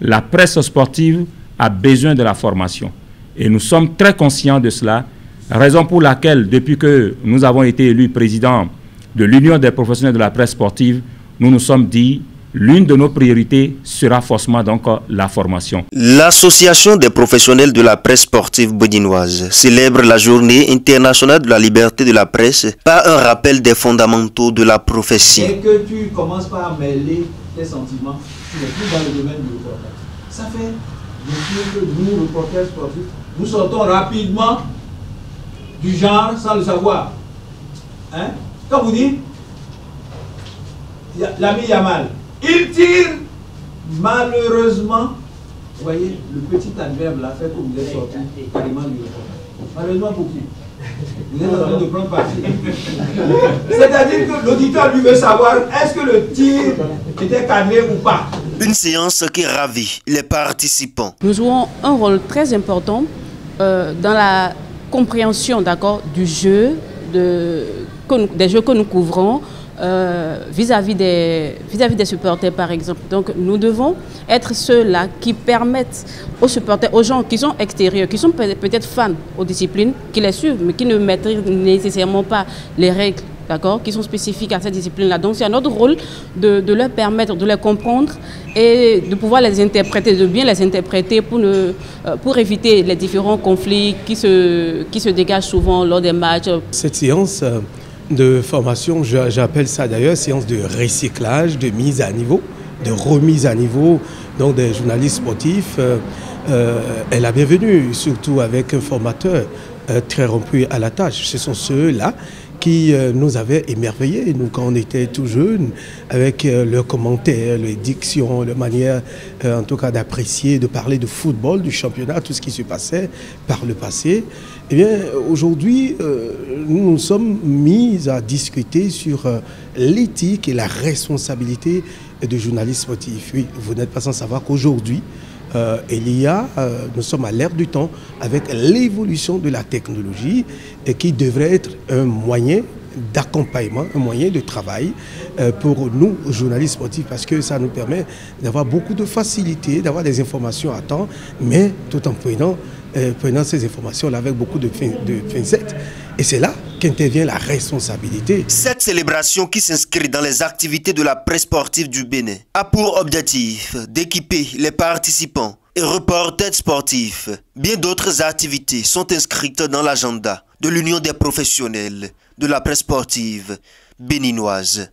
La presse sportive a besoin de la formation. Et nous sommes très conscients de cela, raison pour laquelle, depuis que nous avons été élus président de l'Union des professionnels de la presse sportive, nous nous sommes dit, l'une de nos priorités sera forcément donc la formation. L'Association des professionnels de la presse sportive béninoise célèbre la journée internationale de la liberté de la presse par un rappel des fondamentaux de la profession. Et que tu commences par mêler tes sentiments, tu n'es plus dans le domaine du reportage. Ça fait que nous, reporters sportifs, nous sortons rapidement du genre sans le savoir. Hein? Quand vous dites, l'ami Yamal, il tire, malheureusement, vous voyez, le petit adverbe là fait que vous êtes sorti carrément du reportage. Malheureusement pour qui? Vous êtes en train de prendre parti. C'est-à-dire que l'auditeur lui veut savoir est-ce que le tir était cadré ou pas. Une séance qui ravit les participants. Nous jouons un rôle très important dans la compréhension du jeu, des jeux que nous couvrons vis-à-vis des supporters par exemple. Donc nous devons être ceux-là qui permettent aux supporters, aux gens qui sont extérieurs, qui sont peut-être fans aux disciplines, qui les suivent mais qui ne maîtrisent nécessairement pas les règles, qui sont spécifiques à cette discipline-là. Donc c'est notre rôle de leur permettre de les comprendre et de pouvoir les interpréter, de bien les interpréter pour éviter les différents conflits qui se dégagent souvent lors des matchs. Cette séance de formation, j'appelle ça d'ailleurs séance de recyclage, de mise à niveau, de remise à niveau donc des journalistes sportifs, est la bienvenue, surtout avec un formateur très rompu à la tâche. Ce sont ceux-là qui nous avaient émerveillés, nous, quand on était tout jeunes, avec leurs commentaires, les dictions, leur manière, en tout cas, d'apprécier, de parler de football, du championnat, tout ce qui se passait par le passé. Eh bien, aujourd'hui, nous nous sommes mis à discuter sur l'éthique et la responsabilité des journalistes sportifs. Oui, vous n'êtes pas sans savoir qu'aujourd'hui, nous sommes à l'ère du temps avec l'évolution de la technologie et qui devrait être un moyen d'accompagnement, un moyen de travail pour nous, journalistes sportifs, parce que ça nous permet d'avoir beaucoup de facilité, d'avoir des informations à temps, mais tout en prenant ces informations-là avec beaucoup de pincettes. Et c'est là qu'intervient la responsabilité. Cette célébration qui s'inscrit dans les activités de la presse sportive du Bénin a pour objectif d'équiper les participants et reporters sportifs. Bien d'autres activités sont inscrites dans l'agenda de l'Union des professionnels de la presse sportive béninoise.